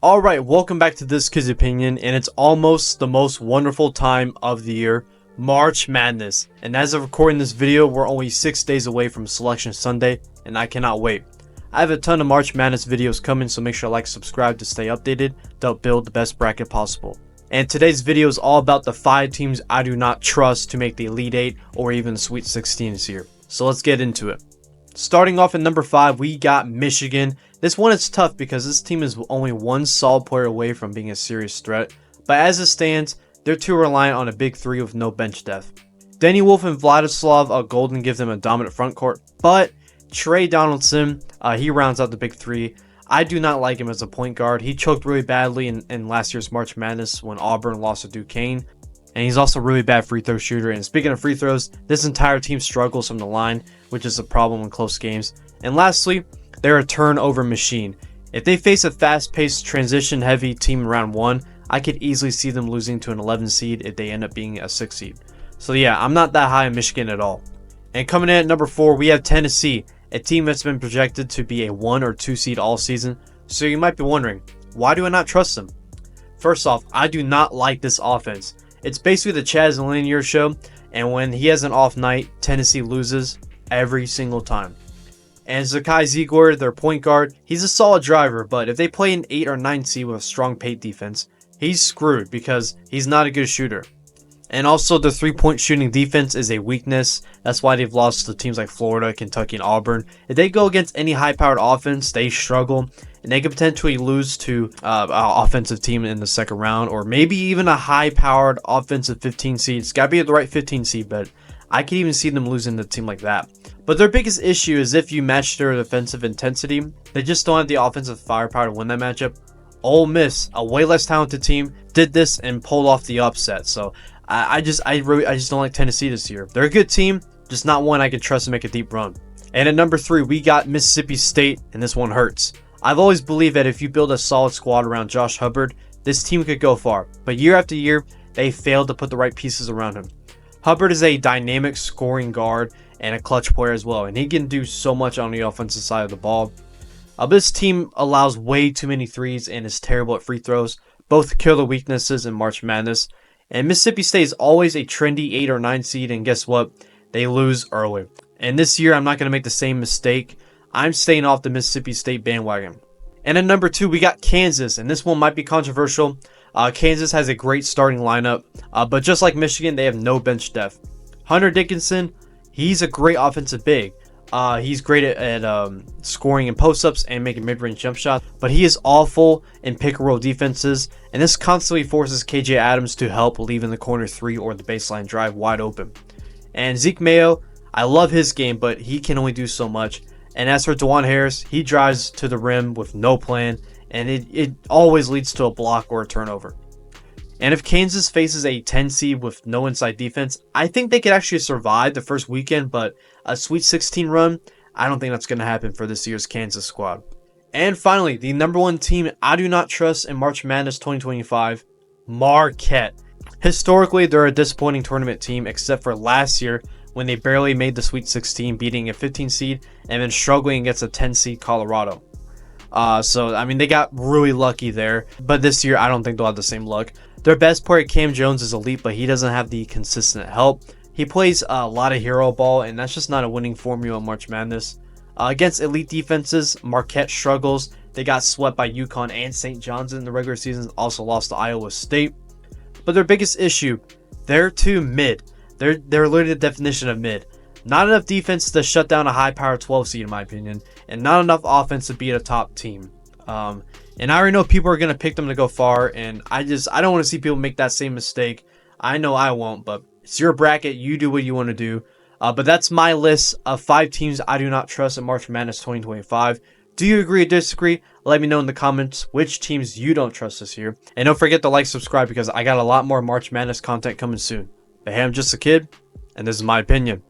Alright, welcome back to This Kid's Opinion, and it's almost the most wonderful time of the year, March Madness. And as of recording this video, we're only 6 days away from Selection Sunday, and I cannot wait. I have a ton of March Madness videos coming, so make sure to like and subscribe to stay updated to help build the best bracket possible. And today's video is all about the 5 teams I do not trust to make the Elite 8 or even the Sweet 16 this year. So let's get into it. Starting off at number 5, we got Michigan. This one is tough because this team is only one solid player away from being a serious threat, but as it stands, they're too reliant on a big three with no bench depth. Denny Wolf and Vladislav Golden give them a dominant front court, but Trey Donaldson, he rounds out the big three. I do not like him as a point guard. He choked really badly in last year's March Madness when Auburn lost to Duquesne. And he's also a really bad free throw shooter. And speaking of free throws, this entire team struggles from the line, which is a problem in close games. And lastly, they're a turnover machine. If they face a fast-paced, transition-heavy team in round 1, I could easily see them losing to an 11 seed if they end up being a 6 seed. So yeah, I'm not that high on Michigan at all. And coming in at number 4, we have Tennessee, a team that's been projected to be a 1 or 2 seed all season. So you might be wondering, why do I not trust them? First off, I do not like this offense. It's basically the Chaz and Linear show, and when he has an off night, Tennessee loses every single time. And Zakai Ziegler, their point guard, he's a solid driver, but if they play an 8 or 9 seed with a strong paint defense, he's screwed because he's not a good shooter. And also, the three-point shooting defense is a weakness. That's why they've lost to teams like Florida, Kentucky, and Auburn. If they go against any high-powered offense, they struggle, and they could potentially lose to an offensive team in the second round, or maybe even a high-powered offensive 15 seed. It's got to be the right 15 seed, but I could even see them losing to a team like that. But their biggest issue is if you match their defensive intensity, they just don't have the offensive firepower to win that matchup. Ole Miss, a way less talented team, did this and pulled off the upset. So I just don't like Tennessee this year. They're a good team, just not one I can trust to make a deep run. And at number 3, we got Mississippi State, and this one hurts. I've always believed that if you build a solid squad around Josh Hubbard, this team could go far. But year after year, they failed to put the right pieces around him. Hubbard is a dynamic scoring guard and a clutch player as well, and he can do so much on the offensive side of the ball. This team allows way too many threes and is terrible at free throws, both killer weaknesses in March Madness. And Mississippi State is always a trendy 8 or 9 seed, and guess what? They lose early. And this year, I'm not going to make the same mistake. I'm staying off the Mississippi State bandwagon. And at number 2, we got Kansas, and this one might be controversial. Kansas has a great starting lineup, but just like Michigan, they have no bench depth. Hunter Dickinson, he's a great offensive big. He's great at scoring in post-ups and making mid-range jump shots, but he is awful in pick-and-roll defenses, and this constantly forces KJ Adams to help leaving the corner 3 or the baseline drive wide open. And Zeke Mayo, I love his game, but he can only do so much. And as for DeJuan Harris, he drives to the rim with no plan, and it always leads to a block or a turnover. And if Kansas faces a 10 seed with no inside defense, I think they could actually survive the first weekend, but a Sweet 16 run, I don't think that's going to happen for this year's Kansas squad. And finally, the number 1 team I do not trust in March Madness 2025, Marquette. Historically, they're a disappointing tournament team except for last year when they barely made the Sweet 16, beating a 15 seed and then struggling against a 10 seed Colorado. So, I mean, they got really lucky there, but this year I don't think they'll have the same luck. Their best player, Cam Jones, is elite, but he doesn't have the consistent help. He plays a lot of hero ball, and that's just not a winning formula in March Madness. Against elite defenses, Marquette struggles. They got swept by UConn and St. John's in the regular season, also lost to Iowa State. But their biggest issue, they're too mid. They're literally the definition of mid. Not enough defense to shut down a high-powered 12 seed, in my opinion, and not enough offense to beat a top team. And I already know people are going to pick them to go far, and I don't want to see people make that same mistake. I know I won't, but it's your bracket. You do what you want to do. But that's my list of 5 teams I do not trust in March Madness 2025. Do you agree or disagree? Let me know in the comments which teams you don't trust this year. And don't forget to like, subscribe, because I got a lot more March Madness content coming soon. But hey, I'm just a kid, and this is my opinion.